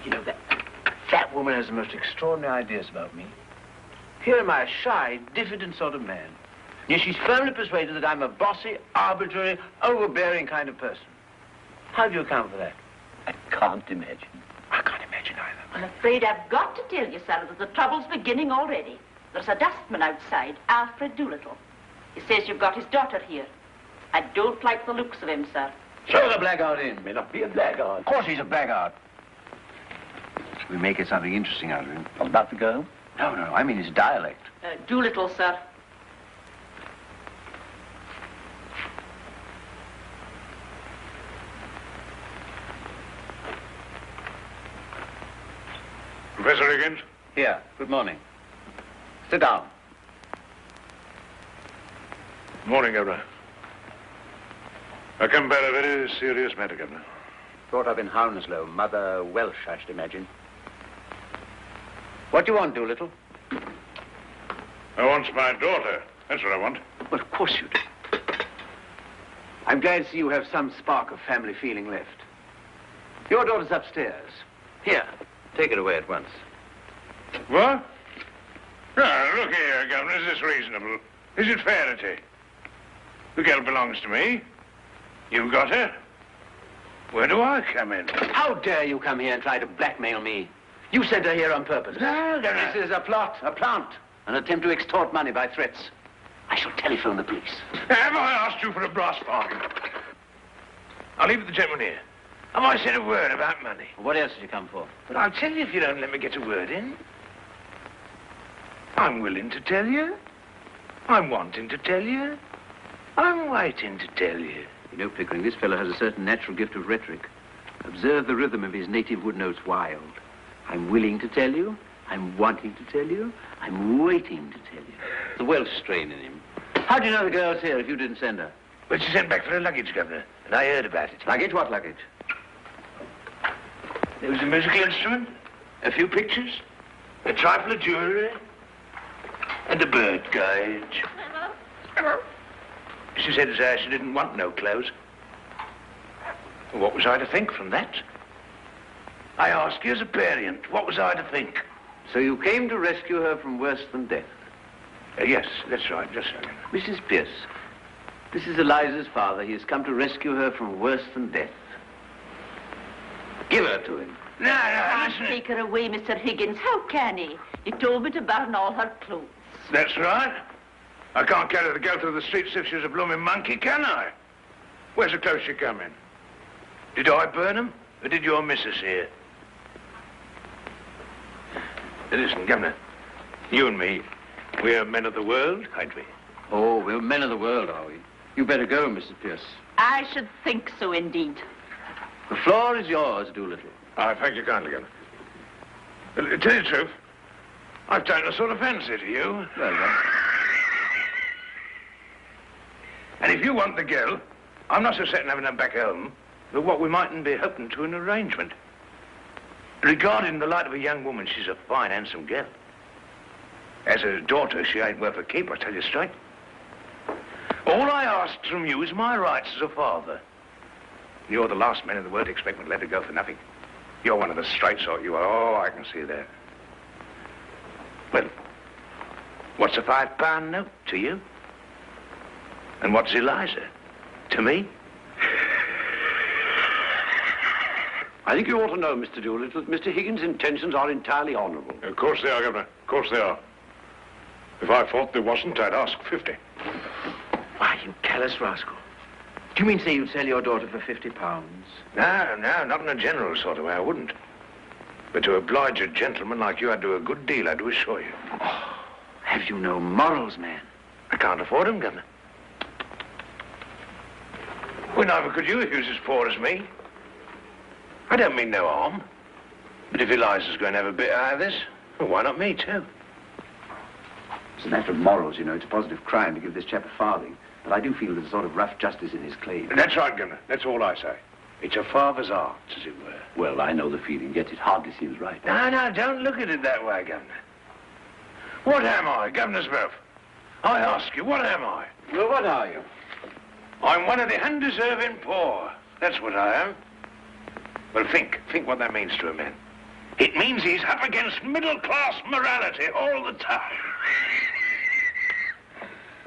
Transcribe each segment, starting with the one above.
You know, that woman has the most extraordinary ideas about me. Here am I, a shy, diffident sort of man. Yet she's firmly persuaded that I'm a bossy, arbitrary, overbearing kind of person. How do you account for that? I can't imagine. I can't imagine either. I'm afraid I've got to tell you, sir, that the trouble's beginning already. There's a dustman outside, Alfred Doolittle. He says you've got his daughter here. I don't like the looks of him, sir. Throw the blackguard in. May not be a blackguard. Of course he's a blackguard. We may get something interesting out of him. About the girl? No, I mean his dialect. Doolittle, sir. Professor Higgins? Here, good morning. Sit down. Morning, Governor. I come about a very serious matter, Governor. Brought up in Hounslow, Mother Welsh, I should imagine. What do you want, Doolittle? I want my daughter. That's what I want. Well, of course you do. I'm glad to see you have some spark of family feeling left. Your daughter's upstairs. Here, take it away at once. What? No, look here, Governor. Is this reasonable? Is it fair to take? The girl belongs to me. You've got her. Where do I come in? How dare you come here and try to blackmail me? You sent her here on purpose. No, Governor. This is a plot, a plant, an attempt to extort money by threats. I shall telephone the police. Have I asked you for a brass bargain? I'll leave it to the gentleman here. Have I said a word about money? What else did you come for? But I'll tell you if you don't let me get a word in. I'm willing to tell you. I'm wanting to tell you. I'm waiting to tell you. You know, Pickering, this fellow has a certain natural gift of rhetoric. Observe the rhythm of his native wood notes wild. I'm willing to tell you. I'm wanting to tell you. I'm waiting to tell you. The Welsh strain in him. How do you know the girl's here if you didn't send her? Well, she sent back for her luggage, Governor, and I heard about it. Luggage? What luggage? There was a musical instrument, a few pictures, a trifle of jewelry, and a bird cage. She said she didn't want no clothes. Well, what was I to think from that? I ask you as a parent, what was I to think? So you came to rescue her from worse than death? Yes, that's right, just so. Mrs. Pierce, this is Eliza's father. He has come to rescue her from worse than death. Give her to him. No, Can't listen. take her away, Mr. Higgins. How can he? He told me to burn all her clothes. That's right. I can't carry the girl through the streets if she's a blooming monkey, can I? Where's the clothes she come in? Did I burn them, or did your missus here? Listen, Governor, you and me, we're men of the world, ain't we? Oh, we're men of the world, are we? You better go, Mrs. Pierce. I should think so, indeed. The floor is yours, Doolittle. I thank you kindly, Governor. Well, to tell you the truth, I've taken a sort of fancy to you. Well, then. And if you want the girl, I'm not so certain having her back home, but what we mightn't be hoping to an arrangement. Regarded in the light of a young woman, she's a fine, handsome girl. As a daughter, she ain't worth a keep, I tell you straight. All I ask from you is my rights as a father. You're the last man in the world to expect me to let her go for nothing. You're one of the straight sort, you are. Oh, I can see that. Well, what's a £5 note to you? And what's Eliza to me? I think you ought to know, Mr. Doolittle, that Mr. Higgins' intentions are entirely honourable. Of course they are, Governor. Of course they are. If I thought there wasn't, I'd ask 50. Why, you callous rascal. Do you mean to say you'd sell your daughter for £50? No, not in a general sort of way, I wouldn't. But to oblige a gentleman like you, I'd do a good deal, I do assure you. Oh, have you no morals, man? I can't afford them, Governor. Well, neither could you if you was as poor as me. I don't mean no harm. But if Eliza's going to have a bit out of this, well, why not me, too? It's a matter of morals, you know. It's a positive crime to give this chap a farthing. But I do feel there's a sort of rough justice in his claim. That's right, Governor. That's all I say. It's a father's art, as it were. Well, I know the feeling, yet it hardly seems right. No, don't look at it that way, Governor. What am I, Governor's Murph? I ask you, what am I? Well, what are you? I'm one of the undeserving poor. That's what I am. Well, think what that means to a man. It means he's up against middle-class morality all the time.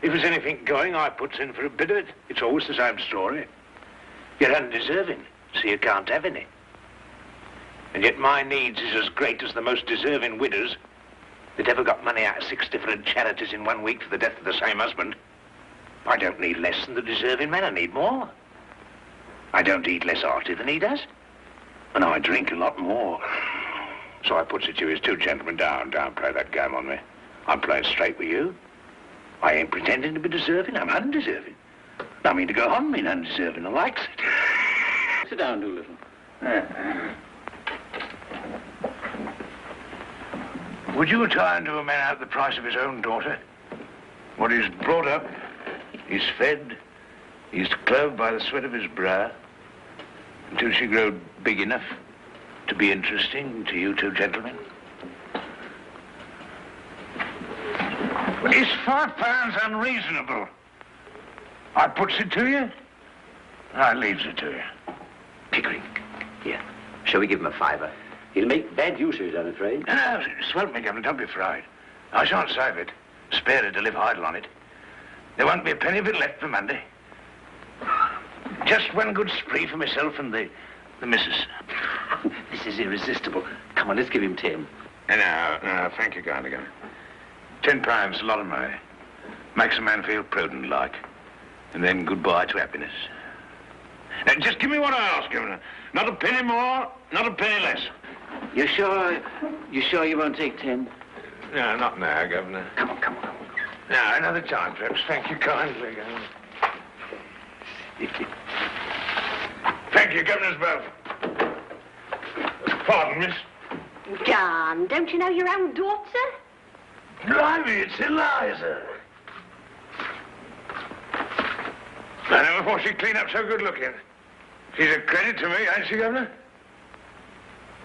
If there's anything going, I puts in for a bit of it. It's always the same story. You're undeserving, so you can't have any. And yet my needs is as great as the most deserving widows that ever got money out of 6 different charities in 1 week for the death of the same husband. I don't need less than the deserving man, I need more. I don't eat less hearty than he does. And I drink a lot more. So I puts it to you as 2 gentlemen down, don't play that game on me. I'm playing straight with you. I ain't pretending to be deserving, I'm undeserving. I mean to go on being undeserving, I likes it. Sit down, Doolittle. Would you try and do a man out the price of his own daughter? What he's brought up, he's fed, he's clothed by the sweat of his brow, until she growed big enough to be interesting to you 2 gentlemen? Is £5 unreasonable? I puts it to you, I leaves it to you. Pickering. Here. Shall we give him a £5? He'll make bad use of it, I'm afraid. No, swelp me, Governor, don't be fried. I shan't save it. Spare it to live idle on it. There won't be a penny of it left for Monday. Just 1 good spree for myself and the missus. This is irresistible. Come on, let's give him 10. No, thank you kindly, Governor. £10 a lot of money. Makes a man feel prudent like. And then goodbye to happiness. Now, just give me what I ask, Governor. Not a penny more, not a penny less. You sure you won't take 10? No, not now, Governor. Come on. No, another time, perhaps. Thank you kindly, Governor. Thank you, Governors both. Pardon, miss. John, don't you know your own daughter? Blimey, it's Eliza. I never thought she'd clean up so good looking. She's a credit to me, ain't she, Governor?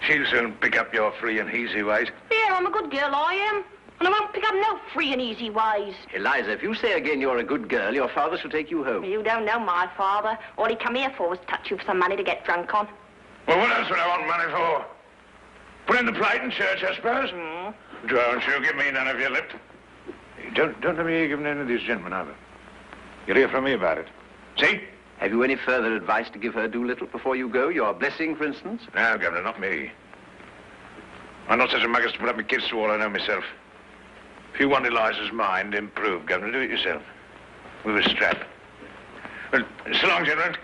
She'll soon pick up your free and easy ways. Yeah, I'm a good girl, I am. And I won't pick up no free and easy ways. Eliza, if you say again you're a good girl, your father shall take you home. You don't know my father. All he come here for was touch you for some money to get drunk on. Well, what else would I want money for? Put in the plate in church, I suppose. Don't you give me none of your lip. Don't let me hear giving any of these gentlemen either. You'll hear from me about it. See? Have you any further advice to give her, Doolittle, before you go? Your blessing, for instance? No, Governor, not me. I'm not such a mug as to put up my kids to all I know myself. If you want Eliza's mind improved, Governor, do it yourself. With a strap. Well, so long, gentlemen.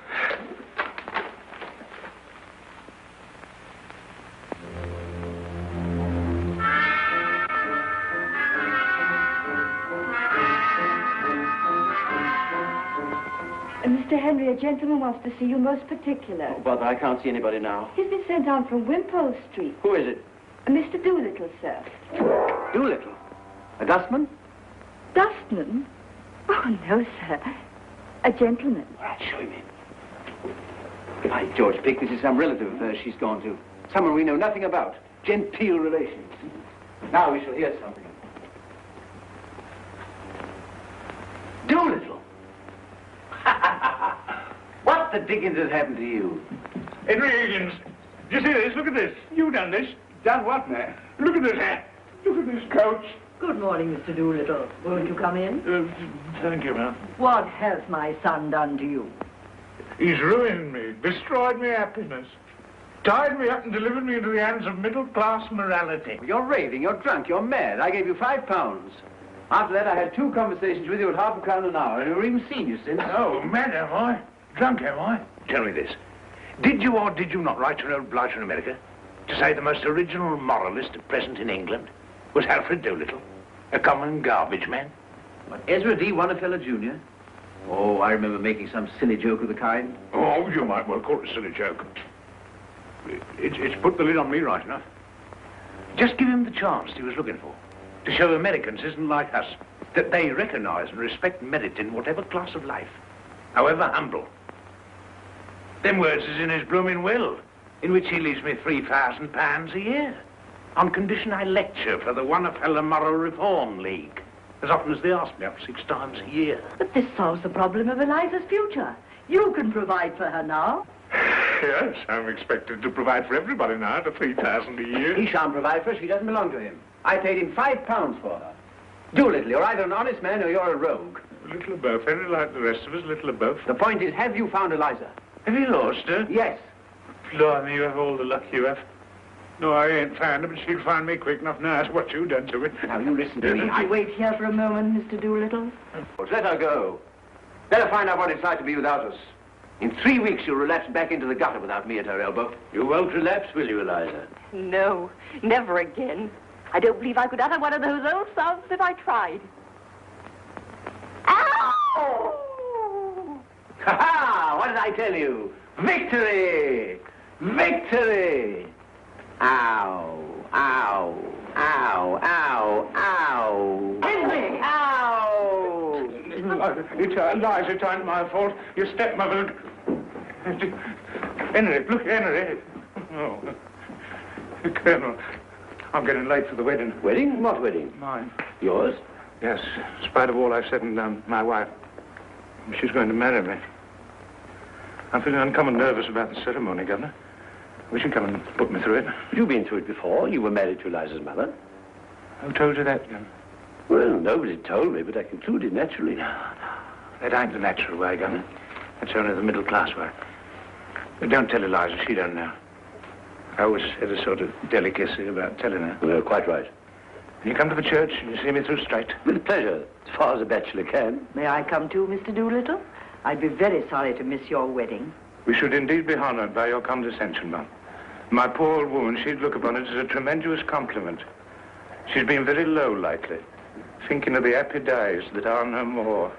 Mr. Henry, a gentleman wants to see you most particular. Oh, Bother, I can't see anybody now. He's been sent down from Wimpole Street. Who is it? Mr. Doolittle, sir. Doolittle? A dustman? Dustman? Oh, no, sir. A gentleman. All right, show him in. By George, Pick, this is some relative of hers she's gone to. Someone we know nothing about. Genteel relations. Now we shall hear something. Doolittle! What the dickens has happened to you? Henry Higgins, do you see this? Look at this. You've done this. Done what, man? Look at this hat. Look at this coat. Good morning, Mr. Doolittle. Won't you come in? Thank you, ma'am. What has my son done to you? He's ruined me, destroyed my happiness, tied me up and delivered me into the hands of middle-class morality. You're raving, you're drunk, you're mad. I gave you £5. After that, I had 2 conversations with you at £0.5 an hour, and I've never even seen you since. Oh, mad am I? Drunk am I? Tell me this. Did you or did you not write to an old blighter in America to say the most original moralist at present in England was Alfred Doolittle, a common garbage man? What, Ezra D. Wannefeller Jr.? Oh, I remember making some silly joke of the kind. Oh, you might well call it a silly joke. It's put the lid on me right enough. Just give him the chance he was looking for. To show Americans isn't like us, that they recognize and respect merit in whatever class of life, however humble. Them words is in his blooming will, in which he leaves me £3,000 a year, on condition I lecture for the Wannefeller Moral Reform League, as often as they ask me up 6 times a year. But this solves the problem of Eliza's future. You can provide for her now. Yes, I'm expected to provide for everybody now for $3,000 a year. He shan't provide for her. She doesn't belong to him. I paid him £5 for her. Doolittle, you're either an honest man or you're a rogue. A little of both. Very like the rest of us, a little of both. The point is, have you found Eliza? Have you lost her? Yes. Blimey, you have all the luck you have. No, I ain't found her, but she'll find me quick enough now. That's what you done to her. Now, you listen to me. Will you wait here for a moment, Mr. Doolittle? Let her go. Let her find out what it's like to be without us. In 3 weeks, she'll relapse back into the gutter without me at her elbow. You won't relapse, will you, Eliza? No, never again. I don't believe I could utter one of those old songs if I tried. Ow! Ha-ha! What did I tell you? Victory! Victory! Ow! Ow! Ow! Ow! Ow! Henry! Ow! Eliza, it ain't my fault. Your stepmother... Henry, look, Henry. Oh. Colonel, I'm getting late for the wedding. Wedding? What wedding? Mine. Yours? Yes, in spite of all I've said and done, my wife, she's going to marry me. I'm feeling uncommon nervous about the ceremony, Governor. We should come and put me through it. You've been through it before. You were married to Eliza's mother. Who told you that, Governor? Well, nobody told me, but I concluded naturally. That ain't the natural way, Governor. That's only the middle-class way. But don't tell Eliza, she don't know. I always had a sort of delicacy about telling her. No, quite right. Can you come to the church and you see me through straight? With pleasure, as far as a bachelor can. May I come too, Mr. Doolittle? I'd be very sorry to miss your wedding. We should indeed be honoured by your condescension, Mum. My poor old woman, she'd look upon it as a tremendous compliment. She's been very low lately, thinking of the happy days that are no more.